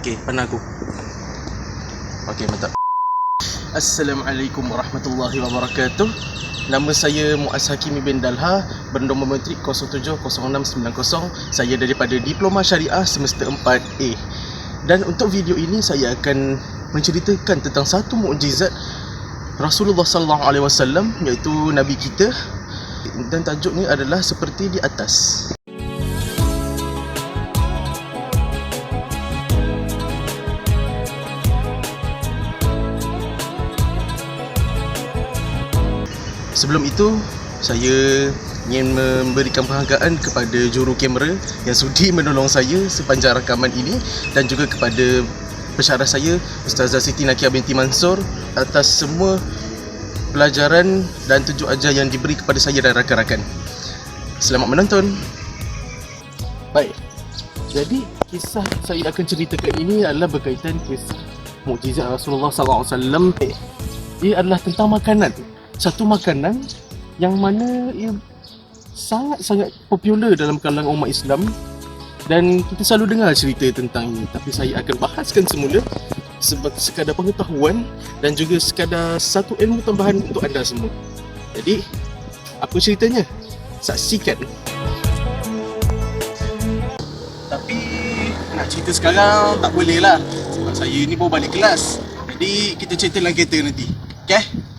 Okey, pandang aku. Okey, mantap. Assalamualaikum warahmatullahi wabarakatuh. Nama saya Muaz Hakimi bin Dalha, bernombor matrik 070690. Saya daripada Diploma Syariah Semester 4A. Dan untuk video ini saya akan menceritakan tentang satu mukjizat Rasulullah SAW, iaitu Nabi kita. Dan tajuknya adalah seperti di atas. Sebelum itu, saya ingin memberikan penghargaan kepada juru kamera yang sudi menolong saya sepanjang rakaman ini, dan juga kepada pensyarah saya, Ustazah Siti Nakia binti Mansur, atas semua pelajaran dan tunjuk ajar yang diberi kepada saya dan rakan-rakan. Selamat menonton. Baik, jadi kisah saya akan ceritakan ini adalah berkaitan kisah mukjizat Rasulullah SAW. Ia adalah tentang makanan. Satu makanan yang mana ia sangat-sangat popular dalam kalangan umat Islam, dan kita selalu dengar cerita tentang ini. Tapi saya akan bahaskan semula sekadar pengetahuan dan juga sekadar satu ilmu tambahan untuk anda semua. Jadi, apa ceritanya? Saksikan. Tapi nak cerita sekarang tak boleh lah, sebab saya ni baru balik kelas. Jadi kita cerita dalam kereta nanti. Okay?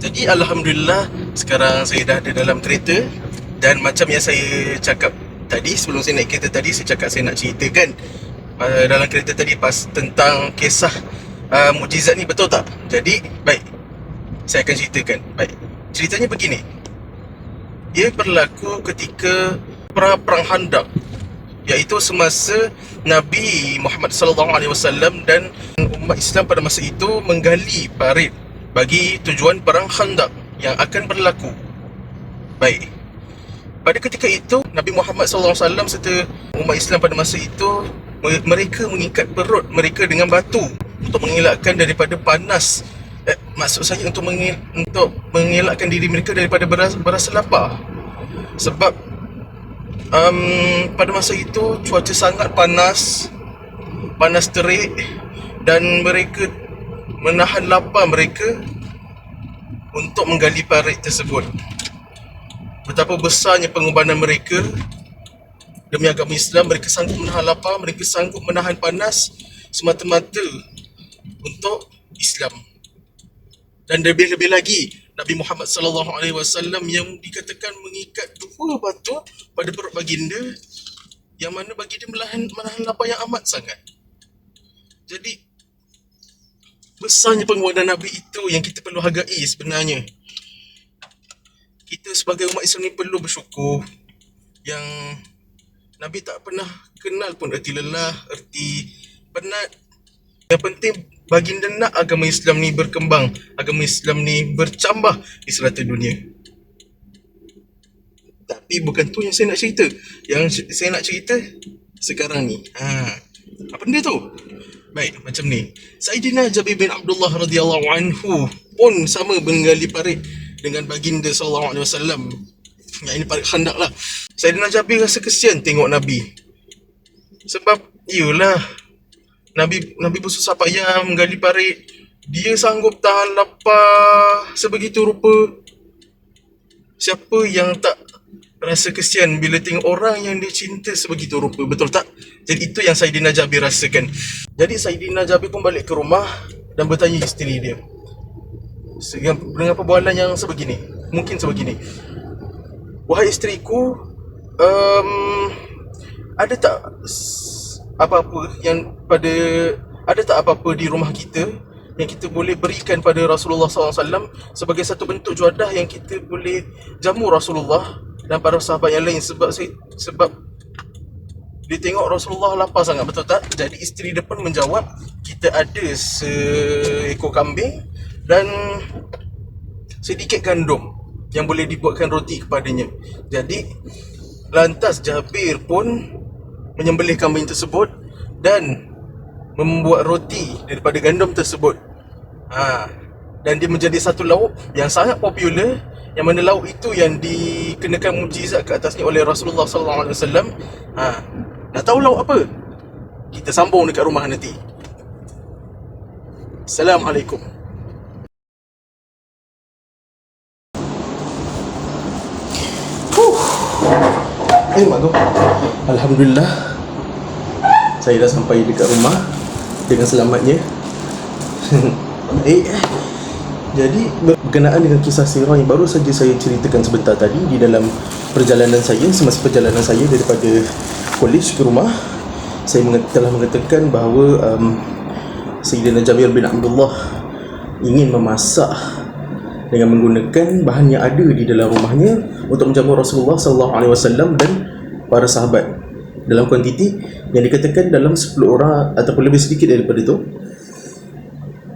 Jadi Alhamdulillah, sekarang saya dah ada dalam kereta. Dan macam yang saya cakap tadi, sebelum saya naik kereta tadi, saya cakap saya nak ceritakan dalam kereta tadi tentang kisah mukjizat ni, betul tak? Jadi, baik, saya akan ceritakan. Baik, ceritanya begini. Ia berlaku ketika perang Khandaq, iaitu semasa Nabi Muhammad SAW dan umat Islam pada masa itu menggali parit bagi tujuan perang Khandaq yang akan berlaku. Baik, pada ketika itu Nabi Muhammad SAW serta umat Islam pada masa itu, mereka mengikat perut mereka dengan batu untuk mengelakkan daripada panas. Maksud saya untuk mengelakkan diri mereka daripada berasa lapar. Sebab pada masa itu cuaca sangat panas terik, dan mereka menahan lapar mereka untuk menggali parit tersebut. Betapa besarnya pengorbanan mereka demi agama Islam. Mereka sanggup menahan lapar, mereka sanggup menahan panas semata-mata untuk Islam. Dan lebih-lebih lagi, Nabi Muhammad SAW yang dikatakan mengikat dua batu pada perut baginda, yang mana baginda menahan lapar yang amat sangat. Jadi besarnya pengorbanan Nabi itu yang kita perlu hargai sebenarnya. Kita sebagai umat Islam ni perlu bersyukur yang Nabi tak pernah kenal pun erti lelah, erti penat. Yang penting baginda nak agama Islam ni berkembang, agama Islam ni bercambah di serata dunia. Tapi bukan tu yang saya nak cerita. Yang saya nak cerita sekarang ni, apa benda tu? Baik, macam ni. Sayyidina Jabir bin Abdullah radhiyallahu anhu pun sama menggali parit dengan baginda sallallahu alaihi wasallam. Yang ini parit Khandaq lah. Sayyidina Jabir rasa kesian tengok Nabi. Sebab iyalah, Nabi bersusah payah menggali parit, dia sanggup tahan lapar sebegitu rupa. Siapa yang tak rasa kesian bila tengok orang yang dia cinta sebegitu rupa, betul tak? Jadi itu yang Sayyidina Jabir rasakan. Jadi Sayyidina Jabir pun balik ke rumah dan bertanya isteri dia dengan perbualan yang sebegini, mungkin sebegini. Wahai isteriku, ada tak apa-apa di rumah kita yang kita boleh berikan pada Rasulullah SAW sebagai satu bentuk juadah yang kita boleh jamu Rasulullah dan para sahabat yang lain. Sebab dia tengok Rasulullah lapar sangat, betul tak? Jadi isteri dia pun menjawab, kita ada seekor kambing dan sedikit gandum yang boleh dibuatkan roti kepadanya. Jadi lantas Jabir pun menyembelih kambing tersebut dan membuat roti daripada gandum tersebut. Dan dia menjadi satu lauk yang sangat popular, yang mana lauk itu yang dikenakan mukjizat ke atasnya oleh Rasulullah SAW. Nak tahu lauk apa? Kita sambung dekat rumah nanti. Assalamualaikum. Mak tu, alhamdulillah saya dah sampai dekat rumah dengan selamatnya. Jadi berkenaan dengan kisah sirah yang baru saja saya ceritakan sebentar tadi, di dalam perjalanan saya, semasa perjalanan saya daripada kolej ke rumah, saya telah mengatakan bahawa Sayyidina Jabir bin Abdullah ingin memasak dengan menggunakan bahan yang ada di dalam rumahnya untuk menjamu Rasulullah SAW dan para sahabat dalam kuantiti yang dikatakan dalam 10 orang ataupun lebih sedikit daripada itu.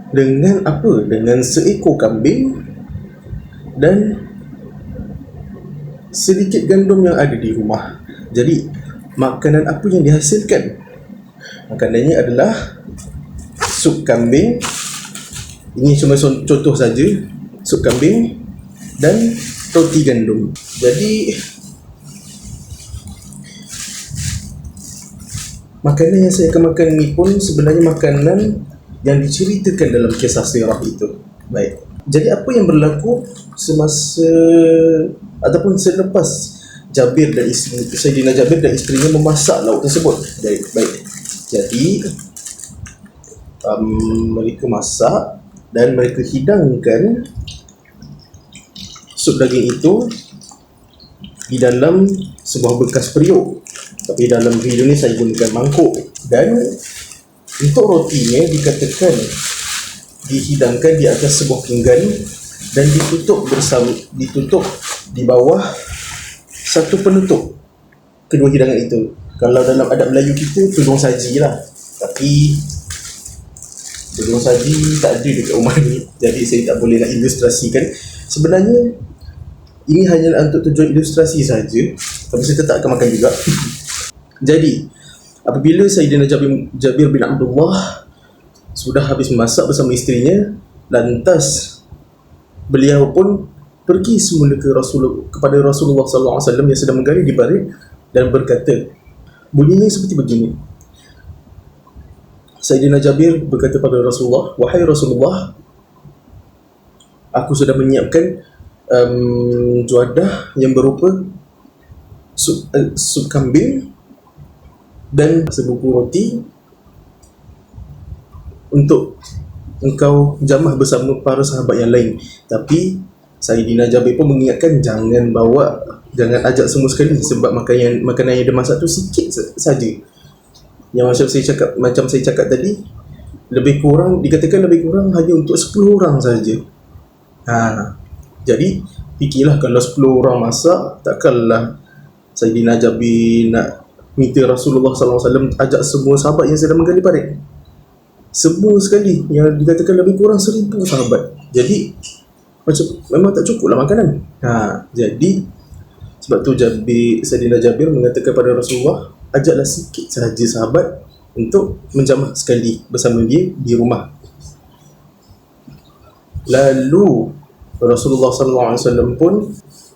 Dengan apa? Dengan seekor kambing dan sedikit gandum yang ada di rumah. Jadi makanan apa yang dihasilkan? Makanannya adalah sup kambing. Ini cuma contoh saja. Sup kambing dan roti gandum. Jadi makanan yang saya akan makan ini pun sebenarnya makanan yang diceritakan dalam kisah sirah itu. Baik. Jadi apa yang berlaku semasa ataupun selepas Jabir dan isteri, Sayyidina Jabir dan isterinya memasak lauk tersebut? Baik. Jadi mereka masak dan mereka hidangkan sup daging itu di dalam sebuah bekas periuk. Tapi dalam video ni saya gunakan mangkuk. Dan untuk rotinya dikatakan dihidangkan di atas sebuah pinggan dan ditutup di bawah satu penutup kedua hidangan itu. Kalau dalam adab Melayu kita, tudung saji lah. Tapi tudung saji tak ada dekat rumah ni, jadi saya tak boleh nak ilustrasikan. Sebenarnya ini hanya untuk tujuan ilustrasi saja, tapi saya tetap akan makan juga. Jadi apabila Sayyidina Jabir bin Abdullah sudah habis memasak bersama isterinya, lantas beliau pun pergi semula kepada Rasulullah SAW yang sedang menggali di barit dan berkata, bunyinya seperti begini. Sayyidina Jabir berkata pada Rasulullah, wahai Rasulullah, aku sudah menyiapkan juadah yang berupa sup kambing dan sebuku roti untuk engkau jamah bersama para sahabat yang lain. Tapi Sayyidina Jabir pun mengingatkan jangan ajak semua sekali, sebab makanan yang dia masak tu sikit saja. Yang macam saya cakap tadi, dikatakan lebih kurang hanya untuk 10 orang saja. Jadi fikirlah, kalau 10 orang masak, takkanlah Sayyidina Jabir nak minta Rasulullah SAW ajak semua sahabat yang sedang menggali parit. Semua sekali, yang dikatakan lebih kurang 1000 sahabat. Jadi macam memang tak cukup lah makanan. Jadi sebab tu Sayyidina Jabir mengatakan kepada Rasulullah, ajaklah sikit sahaja sahabat untuk menjamah sekali bersama dia di rumah. Lalu Rasulullah SAW pun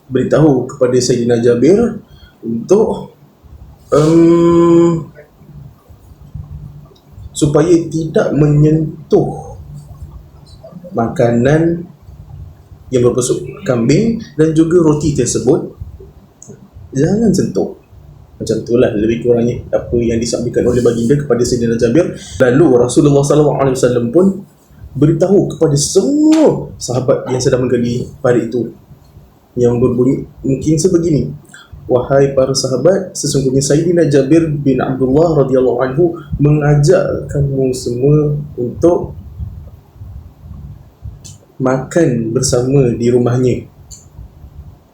beritahu kepada Sayyidina Jabir untuk supaya tidak menyentuh makanan yang berupa sup kambing dan juga roti tersebut. Jangan sentuh. Macam itulah lebih kurangnya apa yang disampaikan oleh baginda kepada Sayyidina Jabir. Lalu Rasulullah SAW pun beritahu kepada semua sahabat yang sedang menggali parit itu, yang berbunyi mungkin sebegini: wahai para sahabat, sesungguhnya Sayyidina Jabir bin Abdullah radhiyallahu anhu mengajak kamu semua untuk makan bersama di rumahnya.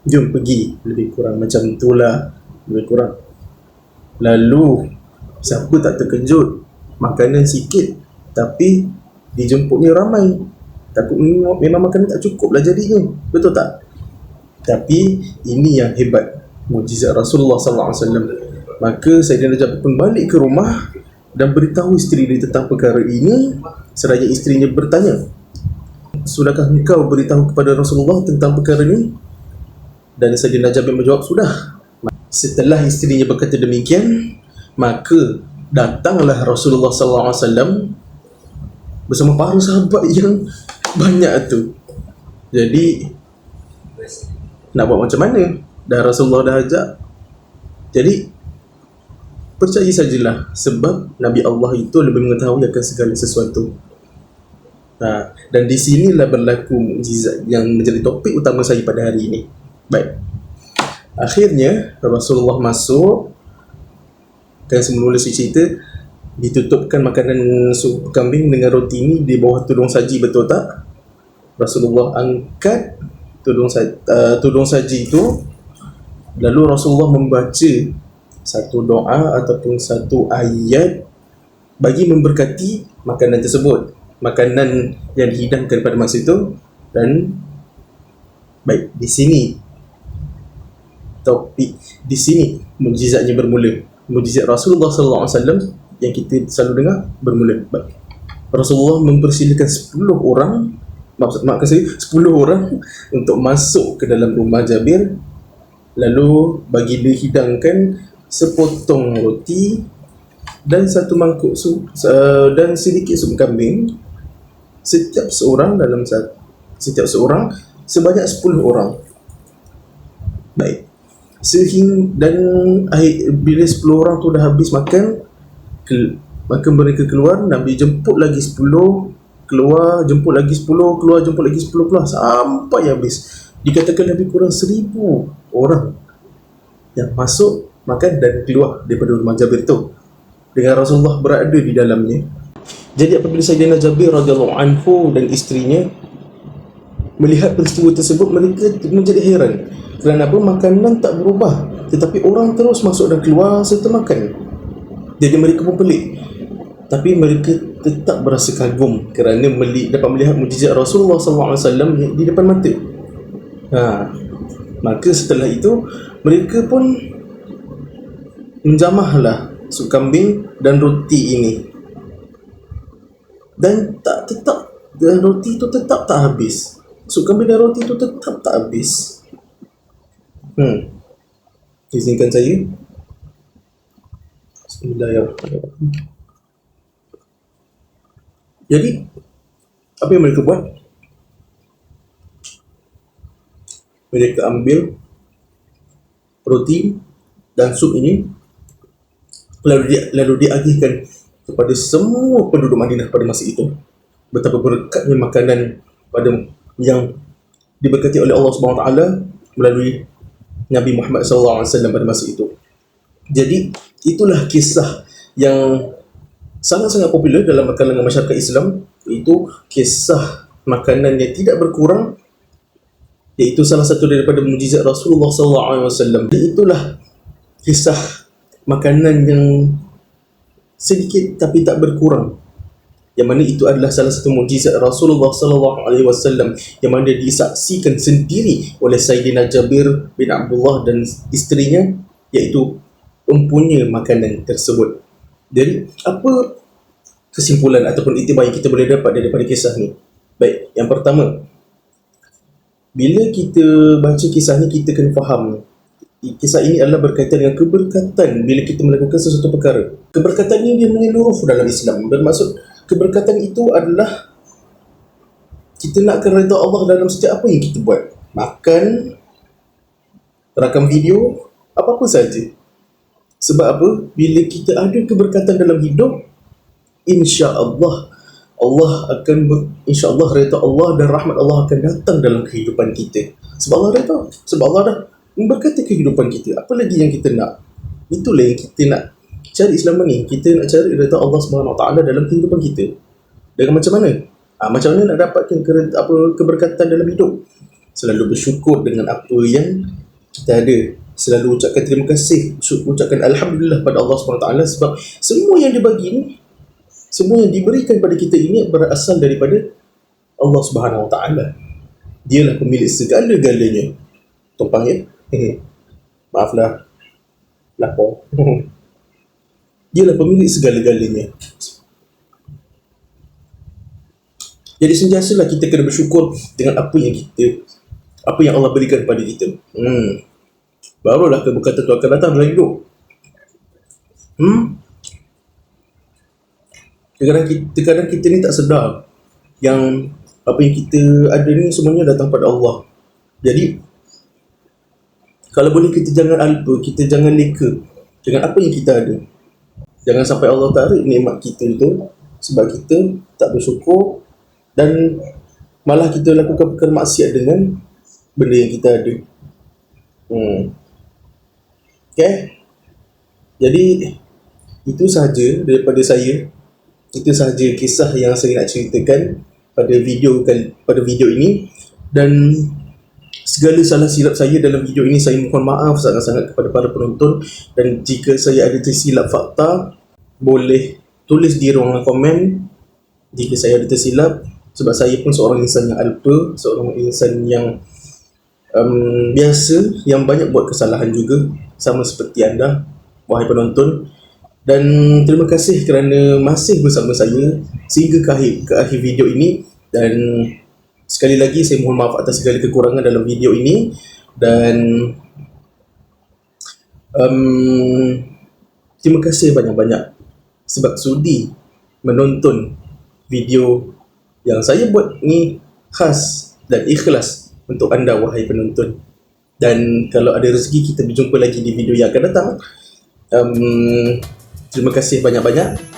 Jom pergi, lebih kurang macam itulah, lebih kurang. Lalu siapa tak terkejut, makanan sikit tapi dijemputnya ramai. Takut memang makanan tak cukup lah jadinya, betul tak? Tapi ini yang hebat, mukjizat Rasulullah SAW. Maka Sayyidina Jabir pun balik ke rumah dan beritahu isteri dia tentang perkara ini. Seraya isterinya bertanya, sudahkah engkau beritahu kepada Rasulullah tentang perkara ini? Dan Sayyidina Jabir menjawab, sudah. Setelah isterinya berkata demikian, maka datanglah Rasulullah SAW bersama para sahabat yang banyak tu. Jadi nak buat macam mana? Dah Rasulullah dah ajak. Jadi percaya sajalah, sebab Nabi Allah itu lebih mengetahui akan segala sesuatu. Dan di sinilah berlaku mukjizat yang menjadi topik utama saya pada hari ini. Baik. Akhirnya Rasulullah masuk. Kan semula saya cerita, ditutupkan makanan sup kambing dengan roti ini di bawah tudung saji, betul tak? Rasulullah angkat tudung saji itu, lalu Rasulullah membaca satu doa ataupun satu ayat bagi memberkati makanan tersebut, makanan yang dihidangkan pada masa itu. Dan baik, di sini topik, di sini mukjizatnya bermula. Mukjizat Rasulullah SAW yang kita selalu dengar bermula. Baik, Rasulullah mempersilakan 10 orang, maksud saya 10 orang untuk masuk ke dalam rumah Jabir, lalu bagi dia hidangkan sepotong roti dan satu mangkuk sup dan sedikit sup kambing, setiap seorang sebanyak 10 orang. Baik, dan bila 10 orang tu dah habis makan, maka mereka keluar. Nabi jemput lagi 10, keluar, jemput lagi 10, keluar, jemput lagi 10, keluar, sampai habis. Dikatakan lebih kurang 1000 orang yang masuk, makan dan keluar daripada rumah Jabir tu, dengan Rasulullah berada di dalamnya. Jadi apabila Sayyidina Jabir radhiyallahu anhu dan isterinya melihat peristiwa tersebut, mereka menjadi heran. Kerana apa? Makanan tak berubah, tetapi orang terus masuk dan keluar serta makan. Jadi mereka pun pelik, tapi mereka tetap berasa kagum kerana dapat melihat mukjizat Rasulullah SAW di depan mata. Maka setelah itu mereka pun menjamahlah sup kambing dan roti ini, dan roti itu tetap tak habis. Sup kambing dan roti itu tetap tak habis. Izinkan saya. Bismillahirrahmanirrahim. Jadi apa yang mereka buat? Mereka ambil roti dan sup ini, lalu diagihkan kepada semua penduduk Madinah pada masa itu. Betapa berkatnya makanan yang diberkati oleh Allah SWT melalui Nabi Muhammad SAW pada masa itu. Jadi itulah kisah yang sangat-sangat popular dalam kalangan masyarakat Islam, iaitu kisah makanan yang tidak berkurang, iaitu salah satu daripada mukjizat Rasulullah SAW. Dan itulah kisah makanan yang sedikit tapi tak berkurang, yang mana itu adalah salah satu mukjizat Rasulullah SAW yang mana disaksikan sendiri oleh Sayyidina Jabir bin Abdullah dan isterinya, iaitu mempunyai makanan tersebut. Jadi apa kesimpulan ataupun iktibar yang kita boleh dapat daripada kisah ni? Baik, yang pertama, bila kita baca kisah ni, kita kena faham kisah ini adalah berkaitan dengan keberkatan bila kita melakukan sesuatu perkara. Keberkatan ini dia menyeluruh dalam Islam. Bermaksud keberkatan itu adalah kita nakkan redha Allah dalam setiap apa yang kita buat. Makan, rakam video, apa-apa saja. Sebab apa? Bila kita ada keberkatan dalam hidup, insya-Allah redha Allah dan rahmat Allah akan datang dalam kehidupan kita. Sebab Allah redha, sebab Allah dah memberkati kehidupan kita. Apa lagi yang kita nak? Itulah yang kita nak cari selama ni. Kita nak cari redha Allah SWT dalam kehidupan kita. Dengan macam mana? Macam mana nak dapatkan keberkatan dalam hidup? Selalu bersyukur dengan apa yang kita ada. Selalu ucapkan terima kasih, ucapkan Alhamdulillah pada Allah SWT, sebab semua yang dia bagi ni, semua yang diberikan pada kita ini berasal daripada Allah SWT. Dialah pemilik segala-galanya. Tumpang ya? Maaflah, lapor. Dialah pemilik segala-galanya. Jadi sentiasalah kita kena bersyukur dengan apa yang Allah berikan kepada kita. Barulah keberkatan tu akan datang dalam hidup. Kadang-kadang kita ni tak sedar yang apa yang kita ada ni semuanya datang pada Allah. Jadi kalau boleh kita jangan alpa, kita jangan leka dengan apa yang kita ada. Jangan sampai Allah tarik nikmat kita tu sebab kita tak bersyukur, dan malah kita lakukan perkara maksiat dengan benda yang kita ada. Okay? Jadi itu sahaja daripada saya. Itu sahaja kisah yang saya nak ceritakan pada video ini. Dan segala salah silap saya dalam video ini, saya mohon maaf sangat-sangat kepada para penonton. Dan jika saya ada tersilap fakta, boleh tulis di ruangan komen jika saya ada tersilap. Sebab saya pun seorang insan yang alpa, seorang insan yang biasa, yang banyak buat kesalahan juga, sama seperti anda, wahai penonton. Dan terima kasih kerana masih bersama saya sehingga ke akhir video ini. Dan sekali lagi saya mohon maaf atas segala kekurangan dalam video ini. Dan terima kasih banyak-banyak sebab sudi menonton video yang saya buat ni khas dan ikhlas untuk anda, wahai penonton. Dan kalau ada rezeki, kita berjumpa lagi di video yang akan datang. Terima kasih banyak-banyak.